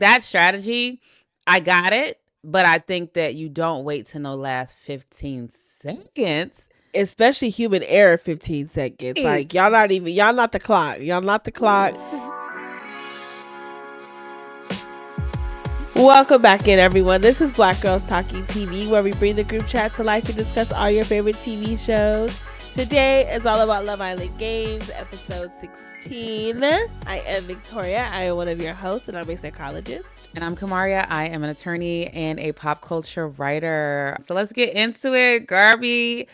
that strategy, I got it, but I think that you don't wait till no last 15 seconds. Especially human error 15 seconds. Like It's y'all not the clock. Y'all not the clock. Welcome back in, everyone. This is Black Girls Talking TV, where we bring the group chat to life and discuss all your favorite TV shows. Today is all about Love Island Games, episode 16. I am Victoria. I am one of your hosts, and I'm a psychologist. And I'm Kamaria. I am an attorney and a pop culture writer. So let's get into it. Garbi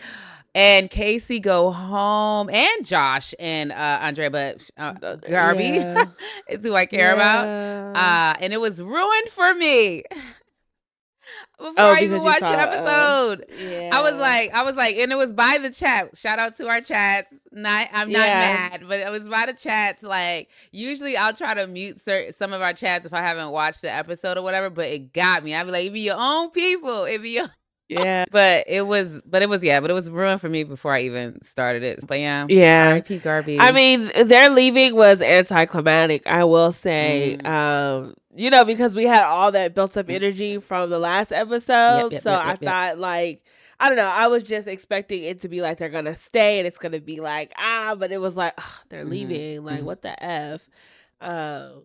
and Casey go home, and Josh and Andrea, but Garbi Yeah. is who I care about. Yeah. And it was ruined for me before Oh, I even because you watched the saw, episode. yeah. I was like, and it was by the chat. Shout out to our chats. I'm not Yeah. mad, but it was by the chats. Like, usually I'll try to mute some of our chats if I haven't watched the episode or whatever, but it got me. I'd be like, it be your own people. It be your Yeah. but it was ruined for me before I even started it. But yeah, Yeah. R.I.P. I Garbi. mean, their leaving was anticlimactic, I will say. Mm. Because we had all that built up energy from the last Yep, episode. yep, So yep, I yep, yep. thought, like, I don't know, I was just expecting it to be like they're gonna stay and it's gonna be like, but it was like, they're Mm-hmm. leaving. Like, Mm-hmm. what the F? Um,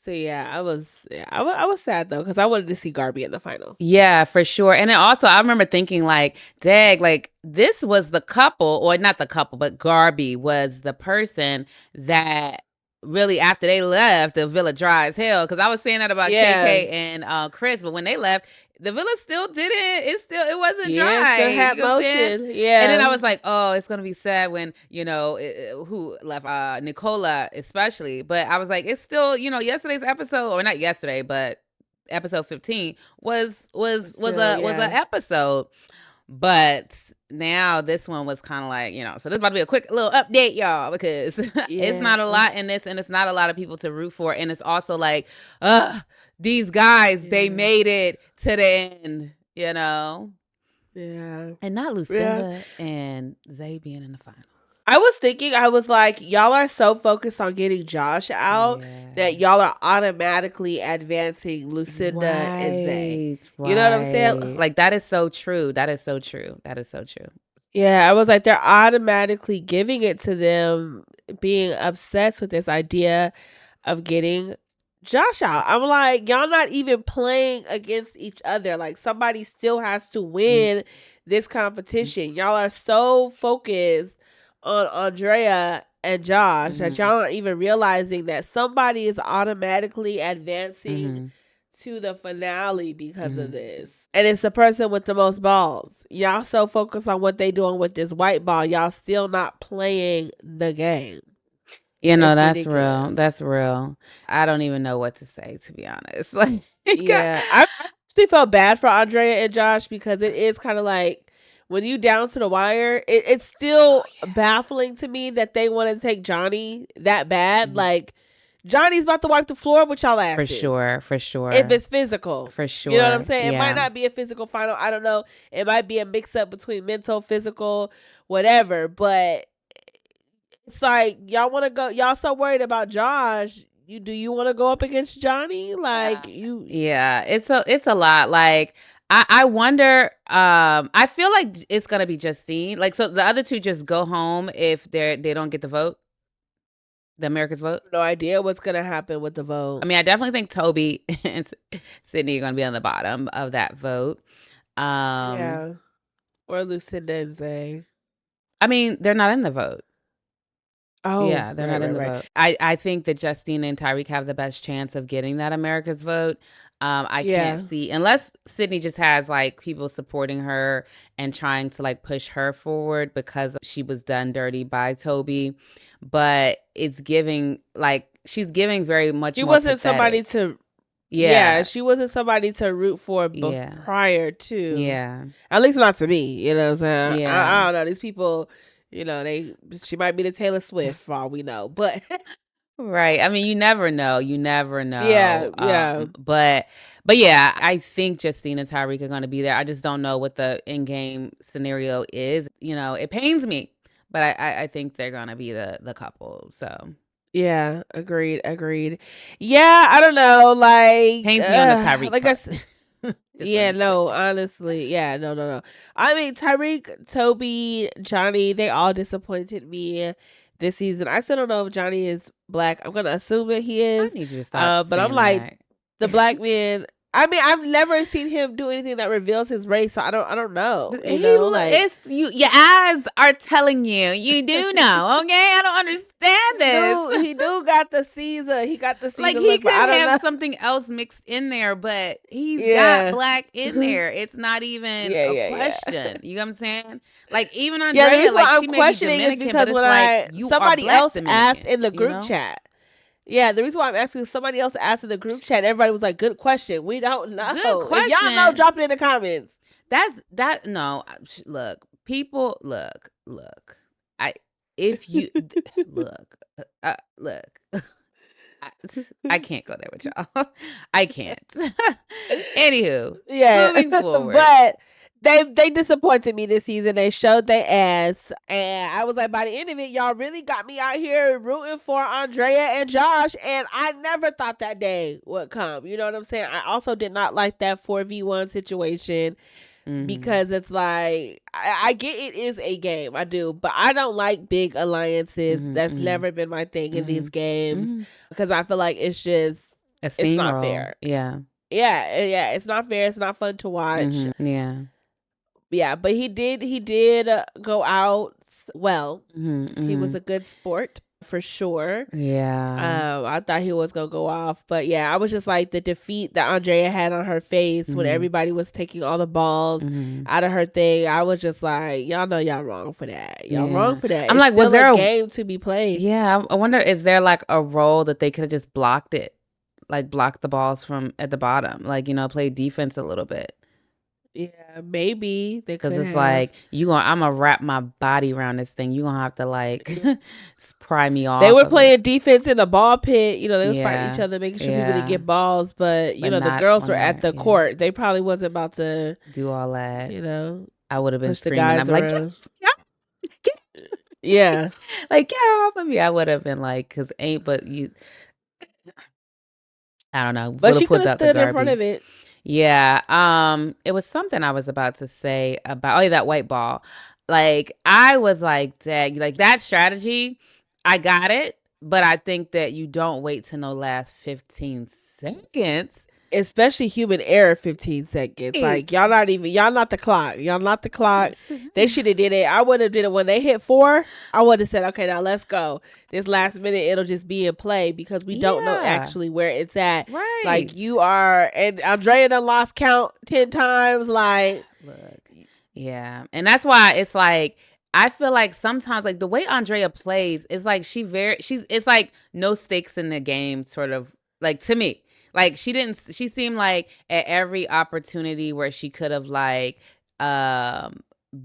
so yeah, I was sad though, because I wanted to see Garby in the final. Yeah, for sure. And then also, I remember thinking, like, dag, like, this was the couple, or not the couple, but Garbi was the person that really, after they left, the villa dry as hell. Because I was saying that about Yeah. KK and Chris, but when they left, the villa still didn't, it wasn't Yeah, dry. still had You know what I'm saying? motion. And then I Yeah. was like, oh, it's going to be sad when, who left, Nicola especially. But I was like, it's still, yesterday's episode, or not yesterday, but episode 15 Still, was a yeah. episode, but now this one was kind of like, so this is about to be a quick little update, y'all, because it's Yeah. not a lot in this, and it's not a lot of people to root for, and it's also like, these guys, they Yeah. made it to the end. Yeah. And not Yeah. Lucinda and Zay being in the finals. I was thinking, I was like, y'all are so focused on getting Josh out Yeah. that y'all are automatically advancing Lucinda and Zay. Right, You know what I'm saying? right. Like, that is so true. That is so true. That is so true. Yeah, I was like, they're automatically giving it to them, being obsessed with this idea of getting Josh out. I'm like, y'all not even playing against each other. Like, somebody still has to Mhm. win this competition. Y'all are so focused on Andrea and Josh that Mhm. y'all aren't even realizing that somebody is automatically advancing Mhm. to the finale because of Mhm. this. And it's the person with the most balls. Y'all so focused on what they doing with this white ball, y'all still not playing the game. It's That's real. ridiculous. That's real. I don't even know what to say, to be honest. Like, Yeah, I actually felt bad for Andrea and Josh because it is kind of like when you down to the wire, it's oh still yeah. baffling to me that they want to take Johnny that bad. Mhm. Like, Johnny's about to wipe the floor with y'all For asses. sure. For If sure. it's physical. For You know what I'm sure. saying? It might Yeah. not be a physical final. I don't know. It might be a mix up between mental, physical, whatever. But it's like y'all want to go. Y'all so worried about Josh. Do you want to go up against Johnny? Yeah. Like you? Yeah. It's a lot. Like, I wonder, I feel like it's gonna be Justine. Like, so the other two just go home if they don't get the vote, the America's vote. No idea what's gonna happen with the I vote. mean, I definitely think Toby and Sydney are going to be on the bottom of that vote. Um, Yeah, or Lucinda and Zay. I mean, they're not in the vote. Oh, Yeah, they're right, not right, in the right. vote. I think that Justine and Tyrique have the best chance of getting that America's vote. I can't Yeah, see, unless Sydney just has like people supporting her and trying to like push her forward because she was done dirty by Toby. But it's giving, like, she's giving very much she more wasn't somebody pathetic. to. Yeah, Yeah, she wasn't somebody to root for yeah, prior to. yeah, At least not to me. You know what I'm saying? yeah. I don't know. These people, she might be the Taylor Swift for all we know. But Right. I mean, you never know. You never know. yeah, yeah. But yeah, I think Justine and Tyreek are going to be there. I just don't know what the in-game scenario is. It pains me, but I think they're going to be the couple. So Yeah, agreed. Yeah, I don't know, Pains me on the Tyrique like I part. said, Just let yeah, me put no, that. honestly, yeah, no. I mean, Tyreek, Toby, Johnny, they all disappointed me this season. I still don't know if Johnny is black. I'm gonna assume that he I is, need you to stop but I'm saying like that. the black man. I mean, I've never seen him do anything that reveals his race, so I don't know. Like It's you. Your eyes are telling you. You do know, okay? I don't understand this. he do got the Caesar, he got the Like Caesar he look, but could I don't have know. something else mixed in there, but he's got Yeah. black in there. It's not even a Yeah. question. You know what I'm saying? Like even Yeah, the Andrea, reason why like I'm she may be questioning is Dominican, but because it's when like I you are somebody black else asked Dominican, in the you group know? chat. Yeah, the reason why I'm asking is somebody else asked in the group chat. Everybody was like, "Good question. We don't Good know. If y'all know, question. drop it in the comments." That's that no, look, people look. I if you look, look. I, I can't go there with y'all. I can't. Anywho, Yeah, moving forward. but they disappointed me this season. They showed their ass, and I was like, by the end of it, y'all really got me out here rooting for Andrea and Josh, and I never thought that day would come. You know what I'm saying? I also did not like that 4v1 situation Mhm. because it's like I get it is a game, I do, but I don't like big alliances. Mhm. That's Mhm. never been my thing in these Mhm. games Mhm. because I feel like A it's not steamroll. fair. Yeah. Yeah, it's not fair. It's not fun to watch. Mhm. Yeah. Yeah, but he did go out well. Mhm. He was Mhm. a good sport for sure. Yeah. I thought he was gonna go off, but yeah, I was just like the defeat that Andrea had on her face when Mhm. everybody was taking all the balls Mhm. out of her thing. I was just like, y'all know y'all wrong for that. Y'all wrong Yeah. for that. I'm It's like, was still a there a game to be played. yeah, I wonder is there like a role that they could have just blocked it? Like blocked the balls from at the bottom. Like, play defense a little bit. Yeah, maybe they Cause could it's have. like I'm gonna wrap my body around this thing. You gonna have to like Yeah. pry me They off were of it. playing defense in the ball pit. They was fighting each Yeah, other, making sure people didn't yeah, get balls. But but the not girls on were at there. the Yeah, court. They probably wasn't about to, do all that. you know, I would have been push the screaming. guys I'm like, around. get, get, Yeah. like get off of me. I would have been like, cause ain't but you. I don't know. But Would have she could pulled have out the stood in front Garby. of it. Yeah. It was something I was about to say about that white ball. Like I was like, dang, like that strategy, I got it, but I think that you don't wait to no last 15 seconds. Especially human error 15 seconds. Like It's, y'all not the clock. Y'all not the clock. They should have did it. I would have did it when they hit 4. I would have said, okay, now let's go. This last minute it'll just be in play because we don't know yeah. actually where it's at. Like Right. you are, and Andrea done lost count 10 times. Like Look. Yeah. And that's why it's like I feel like sometimes like the way Andrea plays is like she's it's like no stakes in the game sort of like to me. Like she seemed like at every opportunity where she could have like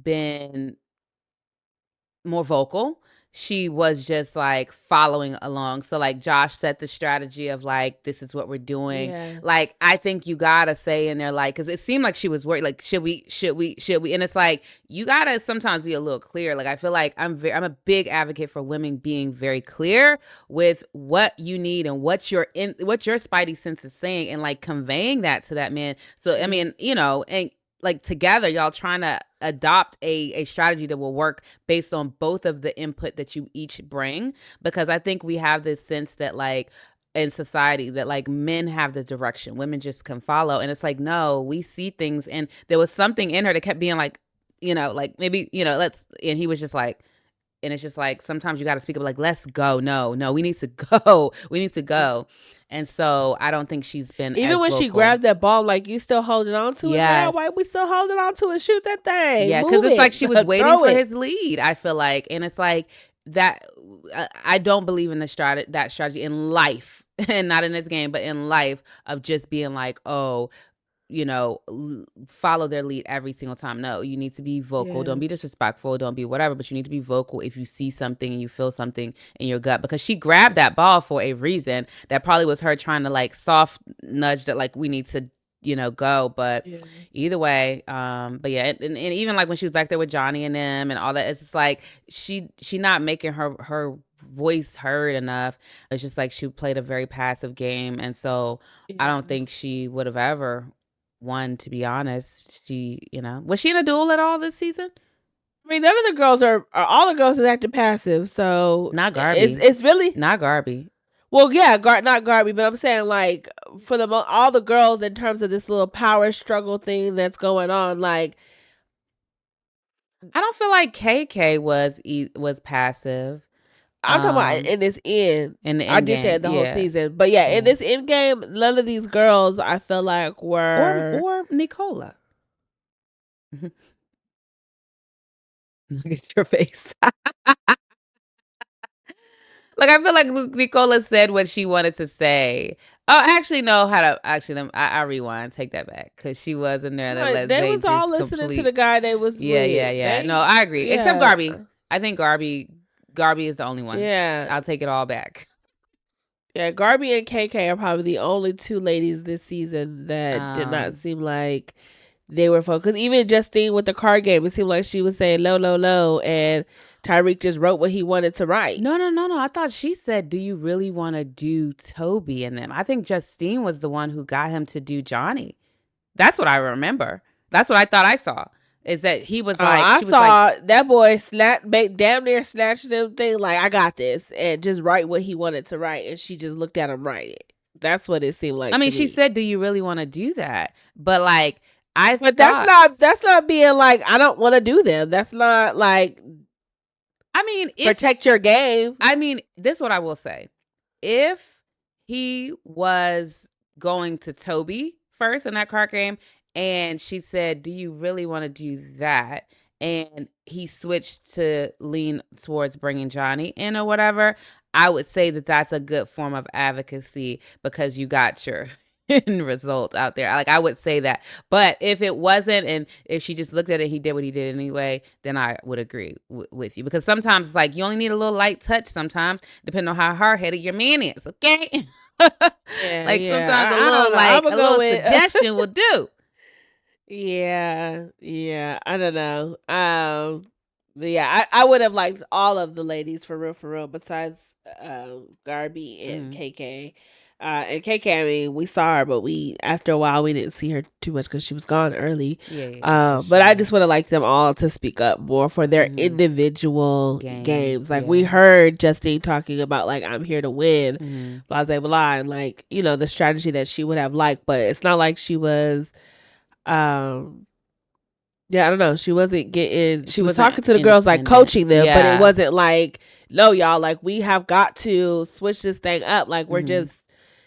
been more vocal. She was just like following along. So like Josh set the strategy of like this is what we're doing. yeah, Like I think you gotta say in there like because it seemed like she was worried like should we and it's like you gotta sometimes be a little clear. Like I feel like I'm a big advocate for women being very clear with what you need and what your spidey sense is saying and like conveying that to that man. So I yeah, mean and like together y'all trying to adopt a strategy that will work based on both of the input that you each bring because I think we have this sense that like in society that like men have the direction women just can follow and it's like no we see things and there was something in her that kept being like like maybe let's and he was just like and it's just like sometimes you got to speak up like let's go no we need to go we need to yeah. go and so I don't think she's been Even as when she vocal. grabbed that ball, like you still holding on to it, girl. Yes. Why we still holding on to it? Shoot that thing. Yeah, because Move it's like it. she was waiting Throw for it. his lead. I feel like, and it's like that. I don't believe in that strategy in life, and not in this game, but in life of just being like, oh, follow their lead every single time. No, you need to be vocal. Yeah. Don't be disrespectful. Don't be whatever, but you need to be vocal if you see something and you feel something in your gut because she grabbed that ball for a reason. That probably was her trying to like soft nudge that like we need to go, but Yeah. either way, but yeah, and even like when she was back there with Johnny and them and all that, it's just like she not making her voice heard enough. It's just like she played a very passive game, and so I don't think she would have ever won. To be honest, was she in a duel at all this season? I mean, none of the girls are all the girls is acting passive, so Not Garbi. it's really not Garbi. Well, yeah, not Garbi, but I'm saying like for all the girls in terms of this little power struggle thing that's going on, like I don't feel like KK was passive. I'm talking about in this end. In the I end just game, said the whole season, but yeah, in this end game, none of these girls I feel like were or Nicola. Look at your face. Like, I feel like Nicola said what she wanted to say. Oh, actually, no. I rewind. Take that back, because she was in there. Like, they was all listening to the guy they was with. Yeah. No, I agree. Except Garbi. I think Garbi is the only one. Yeah, I'll take it all back. Yeah, Garbi and KK are probably the only two ladies this season that did not seem like they were focused. Because even Justine with the card game, it seemed like she was saying low, low, low, and Tyrique just wrote what he wanted to write. No. I thought she said, "Do you really want to do Toby and them?" I think Justine was the one who got him to do Johnny. That's what I remember. That's what I thought I saw. Is that he was like, I saw that boy damn near snatched them thing like, I got this, and just write what he wanted to write, and she just looked at him write it. That's what it seemed like. I mean, she said, "Do you really want to do that?" But like, that's not being like, I don't want to do them. That's not like. I mean, protect your game. I mean, this is what I will say. If he was going to Toby first in that card game, and she said, "Do you really want to do that?" and he switched to lean towards bringing Johnny in or whatever, I would say that that's a good form of advocacy, because you got your result out there. Like, I would say that. But if it wasn't, and if she just looked at it and he did what he did anyway, then I would agree with you. Because sometimes it's like, you only need a little light touch sometimes, depending on how hard-headed your man is, okay? Sometimes a little suggestion will do. Yeah, I don't know. Yeah, I would have liked all of the ladies for real, besides Garbi and KK. And KK, I mean, we saw her, but after a while we didn't see her too much because she was gone early. But I just would have liked them all to speak up more for their individual games. Like, we heard Justine talking about, like, I'm here to win, blah blah blah, and like, the strategy that she would have liked, but it's not like she was. Yeah, I don't know. She wasn't getting. She was talking to the girls, like coaching them, but it wasn't like, no, y'all, like, we have got to switch this thing up. Like, we're just,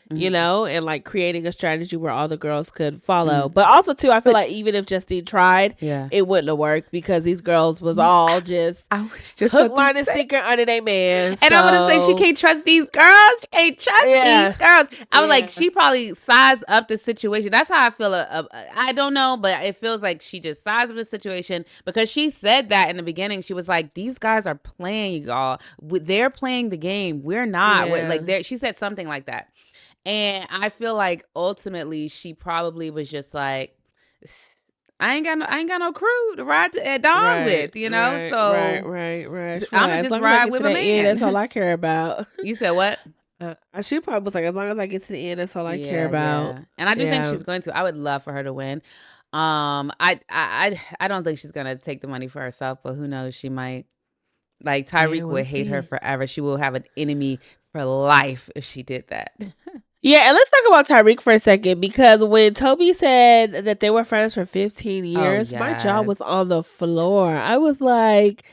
and like creating a strategy where all the girls could follow. But also too, I feel like even if Justine tried, it wouldn't have worked, because these girls was all just hook, line, and sinker under their man. And I want to say, she can't trust these girls. She can't trust these girls. I was like, she probably sized up the situation. That's how I feel. I don't know, but it feels like she just sized up the situation, because she said that in the beginning. She was like, these guys are playing, y'all. They're playing the game. We're not. She said something like that. And I feel like ultimately she probably was just like, I ain't got no crew to ride at dawn with, so right. I'm gonna just ride with my man. That's all I care about. You said what? She probably was like, as long as I get to the end, that's all I care about. Yeah. And I do think she's going to. I would love for her to win. I don't think she's gonna take the money for herself, but who knows? She might. Like, Tyrique would hate her forever. She will have an enemy for life if she did that. Yeah, and let's talk about Tyrique for a second, because when Toby said that they were friends for 15 years, my jaw was on the floor. I was like,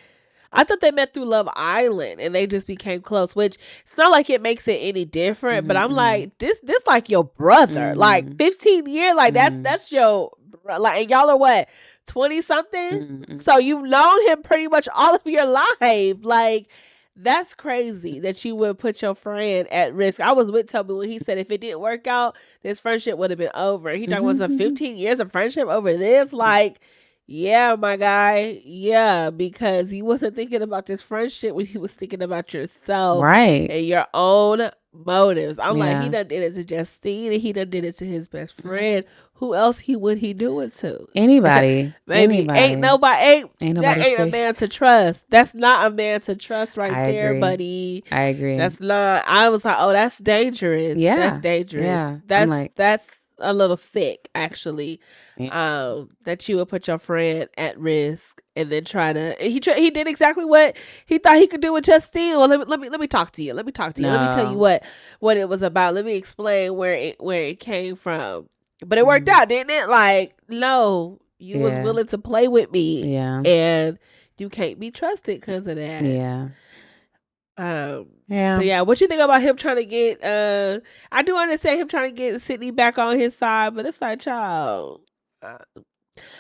I thought they met through Love Island and they just became close, which it's not like it makes it any different, but I'm like, this like your brother. Like, 15 years, like that's your, like, and y'all are what, 20 something? So you've known him pretty much all of your life. Like, that's crazy that you would put your friend at risk. I was with Toby when he said if it didn't work out, this friendship would have been over. He talking about some 15 years of friendship over this. Like, yeah, my guy. Yeah, because he wasn't thinking about this friendship when he was thinking about yourself. Right. And your own motives. I'm like, he Yeah. done did it to Justine and he done did it to his best friend. Who else would he do it to? Anybody. Maybe Anybody. ain't Ain't that nobody ain't a safe. man to trust. That's not a man to trust right I there, agree. buddy. I agree. That's not. I was like, oh, that's dangerous. That's Yeah. dangerous. Yeah. I'm like, That's a little sick, actually. yeah. That you would put your friend at risk and then try to. He did exactly what he thought he could do with Justine. Well, let me talk to you. Let me talk to you. Let me tell you No. what it was about. Let me explain where it came from. But it worked Mhm. out, didn't it? Like, no, you was Yeah. willing to play with me, Yeah. and you can't be trusted because of that. Yeah. So Yeah. yeah, what you think about him trying to get? I do understand him trying to get Sydney back on his side, but it's like, child, uh,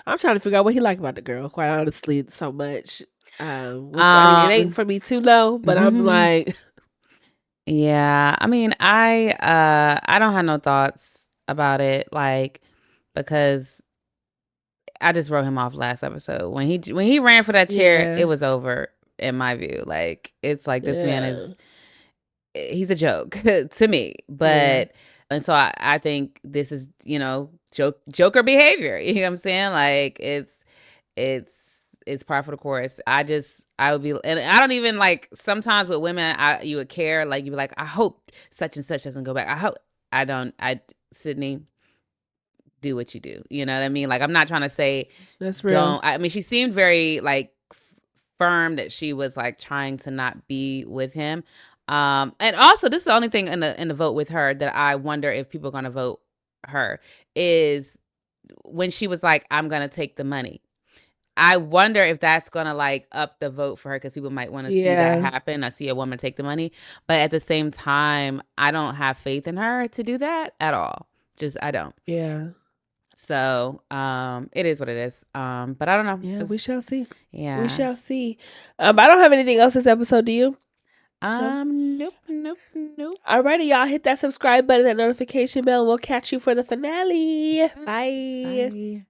I'm trying to figure out what he liked about the girl. Quite honestly, so much. Which I mean, it ain't Um for me to know, but I'm like, yeah. I mean, I don't have no thoughts about it, like, because I just wrote him off last episode. When he ran for that chair, yeah, it was over in my view. Like, it's like this man yeah, is he's a joke to me. yeah, But and so I think this is, Joker behavior. You know what I'm saying? Like it's it's par for the course. I would be, and I don't even like, sometimes with women, you would care, like you'd be like, I hope such and such doesn't go back. I hope I don't. Sydney, do what you do. You know what I mean? Like, I'm not trying to say that's real. don't. I mean, she seemed very like firm that she was like trying to not be with him. And also, this is the only thing in the vote with her that I wonder if people are going to vote her is when she was like, I'm going to take the money. I wonder if that's gonna like up the vote for her, because people might want to see that Yeah, happen. I see a woman take the money, but at the same time, I don't have faith in her to do that at all. Just I don't. yeah, So it is what it is. But I don't know. yeah. We shall see. We Yeah. shall see. I don't have anything else this episode. Do you? No. Nope, nope, nope. Alrighty, y'all hit that subscribe button, that notification bell. We'll catch you for the finale. Yes. Bye. Bye.